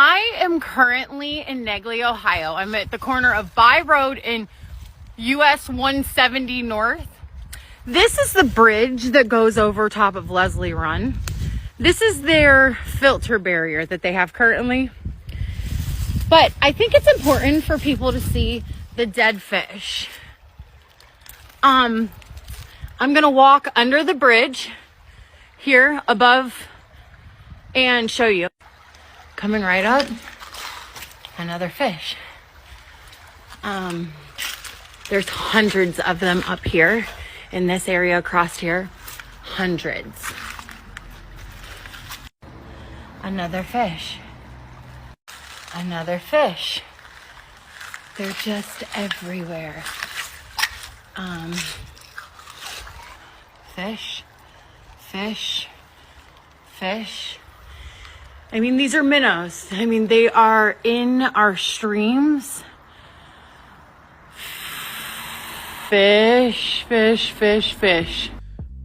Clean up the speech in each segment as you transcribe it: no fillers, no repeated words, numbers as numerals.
I am currently in Negley, Ohio. I'm at the corner of By Road and US 170 North. This is the bridge that goes over top of Leslie Run. This is their filter barrier that they have currently. But I think it's important for people to see the dead fish. I'm gonna walk under the bridge here above and show you. Coming right up, another fish. There's hundreds of them up here in this area across here. Hundreds. Another fish. Another fish. They're just everywhere. Fish, fish, fish. I mean, these are minnows. I mean, they are in our streams. Fish, fish, fish, fish.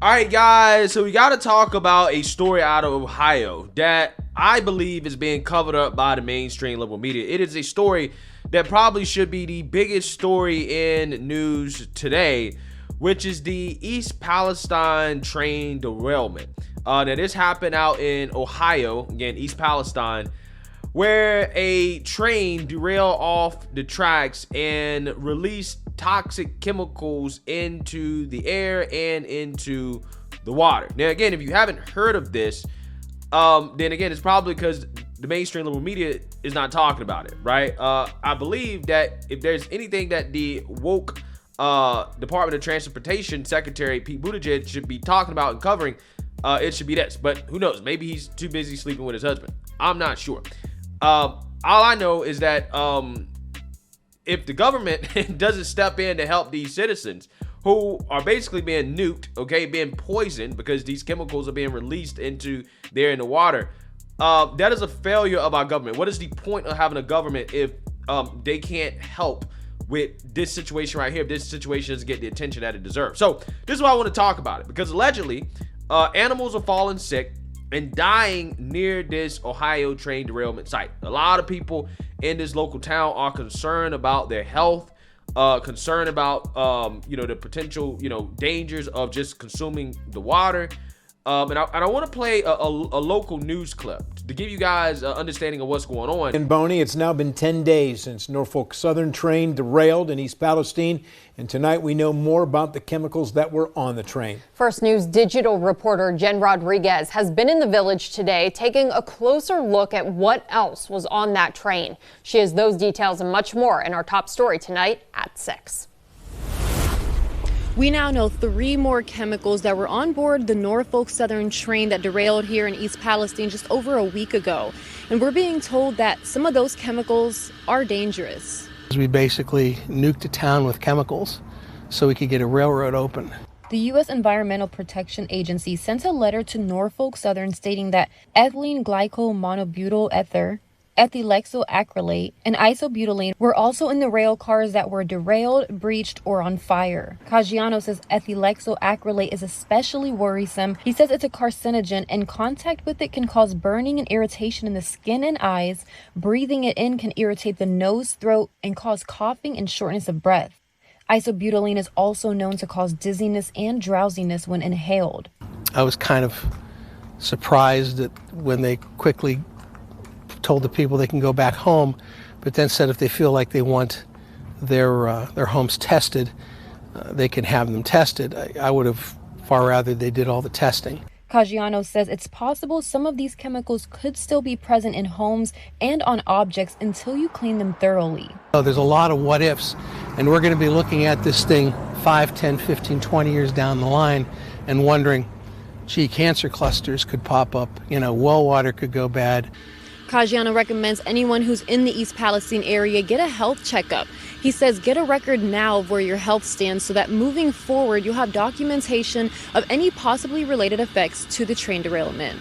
All right, guys, so we got to talk about a story out of Ohio that I believe is being covered up by the mainstream liberal media. It is a story that probably should be the biggest story in news today, which is the East Palestine train derailment. Now, this happened out in Ohio, again, East Palestine, where a train derailed off the tracks and released toxic chemicals into the air and into the water. Now, again, if you haven't heard of this, then again, it's probably because the mainstream liberal media is not talking about it, right? I believe that if there's anything that the woke Department of Transportation Secretary Pete Buttigieg should be talking about and covering, it should be this. But who knows? Maybe he's too busy sleeping with his husband. I'm not sure. All I know is that if the government doesn't step in to help these citizens who are basically being nuked, okay, being poisoned because these chemicals are being released into there in the water, that is a failure of our government. What is the point of having a government if they can't help with this situation right here, if this situation doesn't get the attention that it deserves? So this is why I want to talk about it, because allegedly animals are falling sick and dying near this Ohio train derailment site. A lot of people in this local town are concerned about their health, concerned about the potential dangers of just consuming the water. And I want to play a local news clip to give you guys an understanding of what's going on. In Boney, it's now been 10 days since Norfolk Southern train derailed in East Palestine, and tonight we know more about the chemicals that were on the train. First News digital reporter Jen Rodriguez has been in the village today, taking a closer look at what else was on that train. She has those details and much more in our top story tonight at 6. We now know 3 more chemicals that were on board the Norfolk Southern train that derailed here in East Palestine just over a week ago. And we're being told that some of those chemicals are dangerous. We basically nuked a town with chemicals so we could get a railroad open. The U.S. Environmental Protection Agency sent a letter to Norfolk Southern stating that ethylene glycol monobutyl ether, ethylexyl-acrylate, and isobutylene were also in the rail cars that were derailed, breached, or on fire. Caggiano says ethylexyl-acrylate is especially worrisome. He says it's a carcinogen, and contact with it can cause burning and irritation in the skin and eyes. Breathing it in can irritate the nose, throat, and cause coughing and shortness of breath. Isobutylene is also known to cause dizziness and drowsiness when inhaled. I was kind of surprised that when they quickly told the people they can go back home, but then said if they feel like they want their homes tested, they can have them tested. I would have far rather they did all the testing. Caggiano says it's possible some of these chemicals could still be present in homes and on objects until you clean them thoroughly. There's a lot of what ifs, and we're going to be looking at this thing 5, 10, 15, 20 years down the line and wondering, gee, cancer clusters could pop up, well water could go bad. Caggiano recommends anyone who's in the East Palestine area get a health checkup. He says get a record now of where your health stands so that moving forward you'll have documentation of any possibly related effects to the train derailment.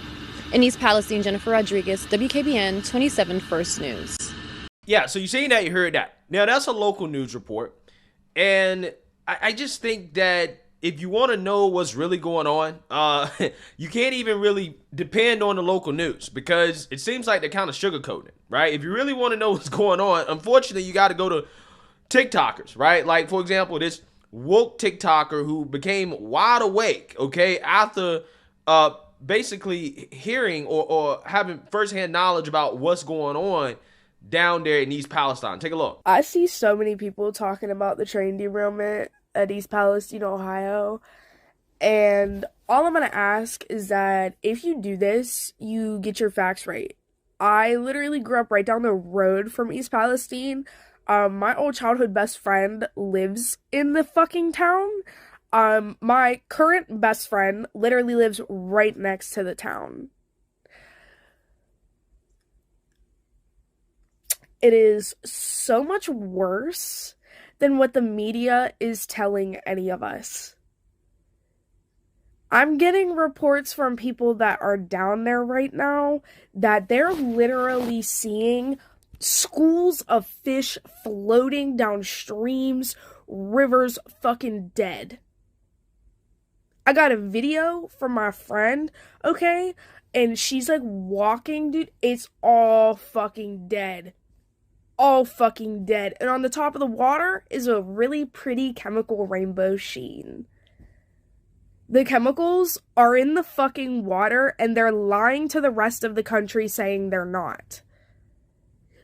In East Palestine, Jennifer Rodriguez, WKBN 27 First News. Yeah, so you seen that, you heard that. Now, that's a local news report. And I just think that if you want to know what's really going on, you can't even really depend on the local news because it seems like they're kind of sugarcoating it, right? If you really want to know what's going on, unfortunately, you got to go to TikTokers, right? Like, for example, this woke TikToker who became wide awake, okay, after basically hearing or having firsthand knowledge about what's going on down there in East Palestine. Take a look. I see so many people talking about the train derailment at East Palestine, Ohio, and all I'm going to ask is that if you do this, you get your facts right. I literally grew up right down the road from East Palestine. My old childhood best friend lives in the fucking town. My current best friend literally lives right next to the town. It is so much worse than what the media is telling any of us. I'm getting reports from people that are down there right now that they're literally seeing schools of fish floating down streams, rivers, fucking dead. I got a video from my friend, okay? And she's like walking, dude. It's all fucking dead. All fucking dead. And on the top of the water is a really pretty chemical rainbow sheen. The chemicals are in the fucking water and they're lying to the rest of the country saying they're not.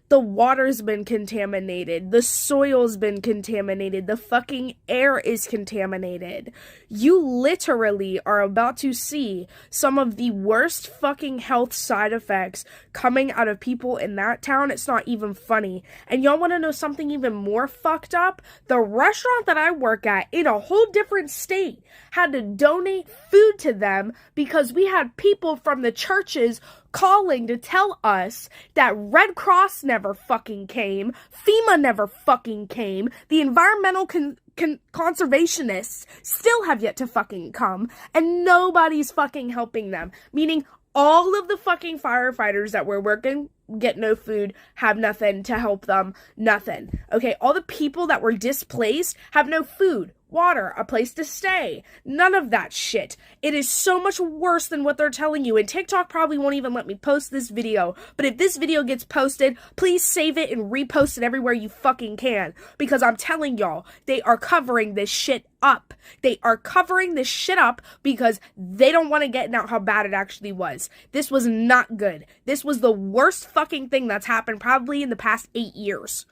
The water's been contaminated. The soil's been contaminated. The fucking air is contaminated. You literally are about to see some of the worst fucking health side effects coming out of people in that town. It's not even funny. And y'all want to know something even more fucked up? The restaurant that I work at in a whole different state had to donate food to them because we had people from the churches calling to tell us that Red Cross never fucking came, FEMA never fucking came, the environmental conservationists still have yet to fucking come, and nobody's fucking helping them. Meaning all of the fucking firefighters that were working get no food, have nothing to help them, nothing. Okay, all the people that were displaced have no food, water, a place to stay. None of that shit. It is so much worse than what they're telling you, and TikTok probably won't even let me post this video, but if this video gets posted, please save it and repost it everywhere you fucking can, because I'm telling y'all, they are covering this shit up. They are covering this shit up because they don't want to get out how bad it actually was. This was not good. This was the worst fucking thing that's happened probably in the past 8 years.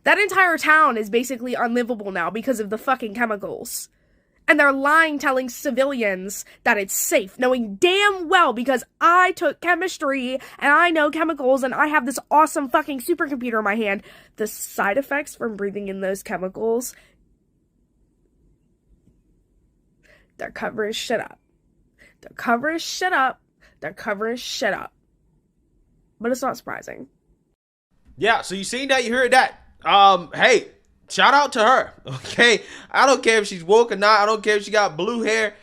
That entire town is basically unlivable now because of the fucking chemicals. And they're lying, telling civilians that it's safe, knowing damn well, because I took chemistry and I know chemicals and I have this awesome fucking supercomputer in my hand. The side effects from breathing in those chemicals, they're covering shit up. They're covering shit up. They're covering shit up. But it's not surprising. Yeah, so you seen that, you heard that. Hey, shout out to her, okay? I don't care if she's woke or not. I don't care if she got blue hair.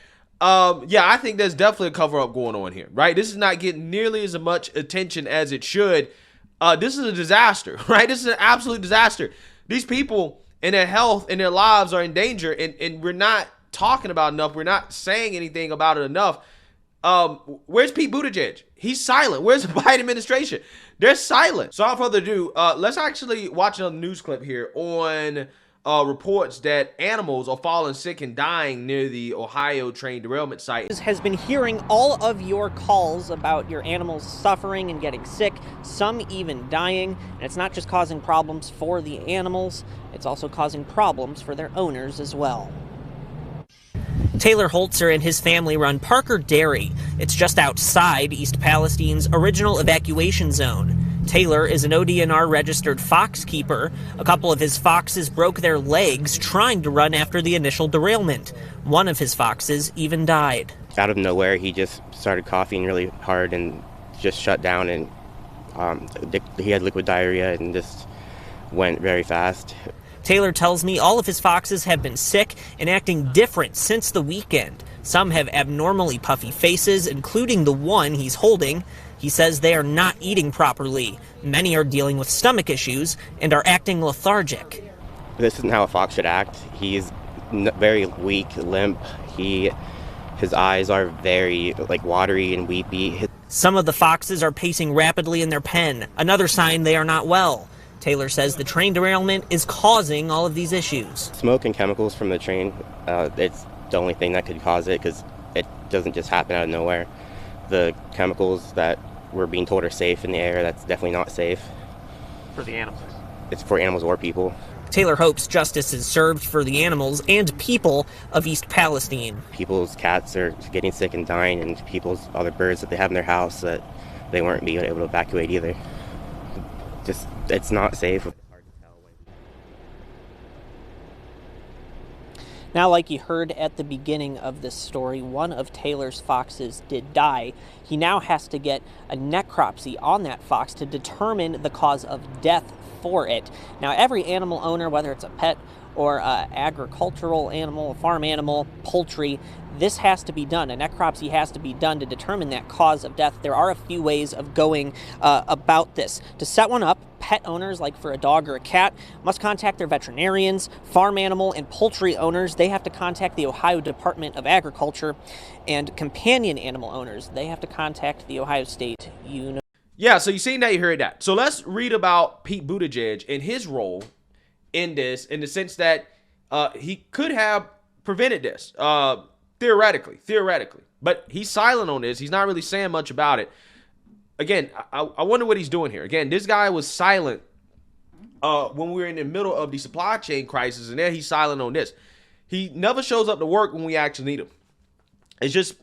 Yeah, I think there's definitely a cover-up going on here, right? This is not getting nearly as much attention as it should. This is a disaster, right? This is an absolute disaster. These people and their health and their lives are in danger, and we're not talking about enough. We're not saying anything about it enough. Where's Pete Buttigieg? He's silent. Where's the Biden administration? They're silent. So without further ado, let's actually watch another news clip here on reports that animals are falling sick and dying near the Ohio train derailment site. Has been hearing all of your calls about your animals suffering and getting sick, some even dying. And it's not just causing problems for the animals, it's also causing problems for their owners as well. Taylor Holzer and his family run Parker Dairy. It's just outside East Palestine's original evacuation zone. Taylor is an ODNR registered foxkeeper. A couple of his foxes broke their legs trying to run after the initial derailment. One of his foxes even died. Out of nowhere, he just started coughing really hard and just shut down, and he had liquid diarrhea and just went very fast. Taylor tells me all of his foxes have been sick and acting different since the weekend. Some have abnormally puffy faces, including the one he's holding. He says they are not eating properly. Many are dealing with stomach issues and are acting lethargic. This isn't how a fox should act. He's very weak, limp. His eyes are very watery and weepy. Some of the foxes are pacing rapidly in their pen, another sign they are not well. Taylor says the train derailment is causing all of these issues. Smoke and chemicals from the train, it's the only thing that could cause it, because it doesn't just happen out of nowhere. The chemicals that we're being told are safe in the air, that's definitely not safe. For the animals. It's for animals or people. Taylor hopes justice is served for the animals and people of East Palestine. People's cats are getting sick and dying, and people's other birds that they have in their house that they weren't being able to evacuate either. Just, it's not safe. Now, like you heard at the beginning of this story, one of Taylor's foxes did die. He now has to get a necropsy on that fox to determine the cause of death for it. Now, every animal owner, whether it's a pet or agricultural animal, a farm animal, poultry, this has to be done. A necropsy has to be done to determine that cause of death. There are a few ways of going about this. To set one up, pet owners, like for a dog or a cat, must contact their veterinarians. Farm animal and poultry owners, they have to contact the Ohio Department of Agriculture. And companion animal owners, they have to contact the Ohio State University. Yeah, so you seen that, you heard that. So let's read about Pete Buttigieg and his role in this, in the sense that he could have prevented this, theoretically. But he's silent on this. He's not really saying much about it. Again, I wonder what he's doing here. Again, this guy was silent when we were in the middle of the supply chain crisis, and then he's silent on this. He never shows up to work when we actually need him. It's just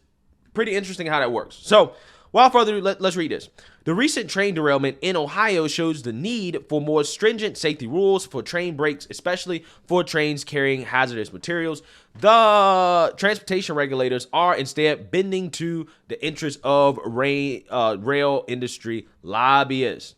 pretty interesting how that works. So, without further ado, let's read this. The recent train derailment in Ohio shows the need for more stringent safety rules for train brakes, especially for trains carrying hazardous materials. The transportation regulators are instead bending to the interests of rail industry lobbyists.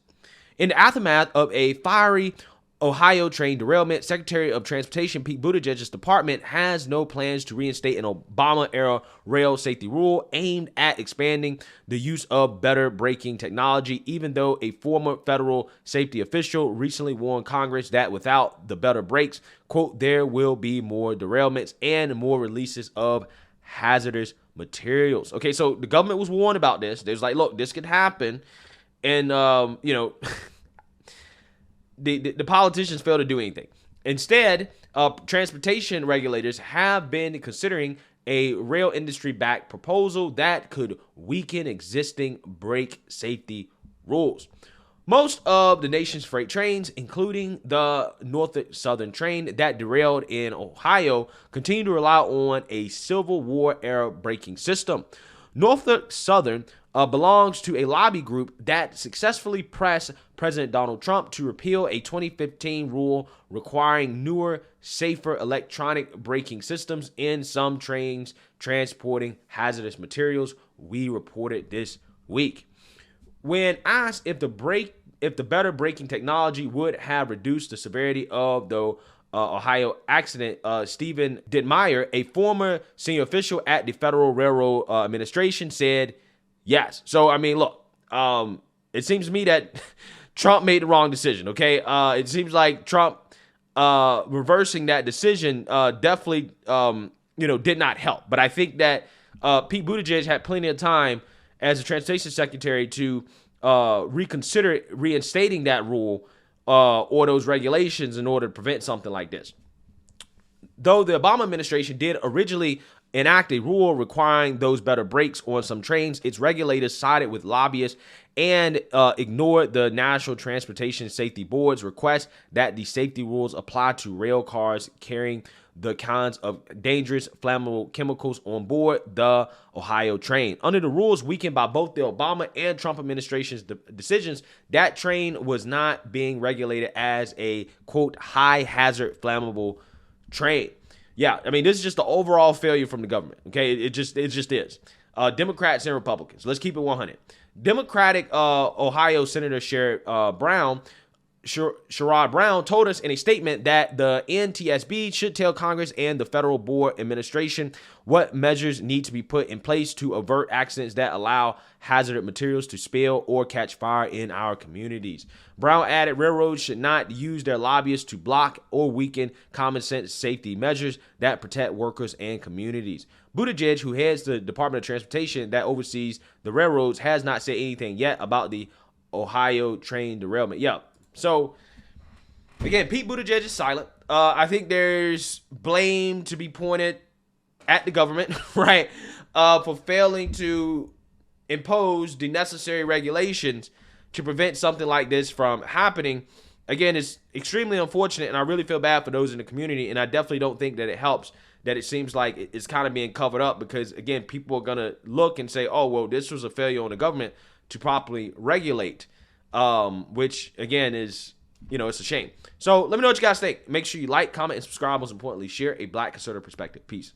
In the aftermath of a fiery Ohio train derailment, Secretary of Transportation Pete Buttigieg's department has no plans to reinstate an Obama-era rail safety rule aimed at expanding the use of better braking technology, even though a former federal safety official recently warned Congress that without the better brakes, quote, there will be more derailments and more releases of hazardous materials. Okay, so the government was warned about this. They was like, look, this could happen. And, The politicians fail to do anything. Instead, transportation regulators have been considering a rail industry-backed proposal that could weaken existing brake safety rules. Most of the nation's freight trains, including the Norfolk Southern train that derailed in Ohio, continue to rely on a Civil War-era braking system. Norfolk Southern belongs to a lobby group that successfully pressed President Donald Trump to repeal a 2015 rule requiring newer, safer electronic braking systems in some trains transporting hazardous materials, we reported this week. When asked if the better braking technology would have reduced the severity of the Ohio accident, Stephen Dittmeyer, a former senior official at the Federal Railroad Administration, said yes. So, I mean, look, it seems to me that Trump made the wrong decision, okay? It seems like Trump reversing that decision definitely, did not help. But I think that Pete Buttigieg had plenty of time as a transportation secretary to reconsider reinstating that rule or those regulations in order to prevent something like this. Though the Obama administration did originally enact a rule requiring those better brakes on some trains, its regulators sided with lobbyists and ignored the National Transportation Safety Board's request that the safety rules apply to rail cars carrying the kinds of dangerous flammable chemicals on board the Ohio train. Under the rules weakened by both the Obama and Trump administration's decisions, that train was not being regulated as a, quote, high hazard flammable train. Yeah, I mean, this is just the overall failure from the government, okay? It just is. Democrats and Republicans. Let's keep it 100. Democratic Ohio Senator Sherrod Brown Sherrod Brown told us in a statement that the NTSB should tell Congress and the federal board administration what measures need to be put in place to avert accidents that allow hazardous materials to spill or catch fire in our communities. Brown added railroads should not use their lobbyists to block or weaken common sense safety measures that protect workers and communities. Buttigieg, who heads the Department of Transportation that oversees the railroads, has not said anything yet about the Ohio train derailment. Yeah. So, again, Pete Buttigieg is silent. I think there's blame to be pointed at the government, right, for failing to impose the necessary regulations to prevent something like this from happening. Again, it's extremely unfortunate, and I really feel bad for those in the community, and I definitely don't think that it helps that it seems like it's kind of being covered up because, again, people are going to look and say, oh, well, this was a failure on the government to properly regulate. Which again is, it's a shame. So let me know what you guys think. Make sure you like, comment, and subscribe. Most importantly, share a Black conservative perspective. Peace.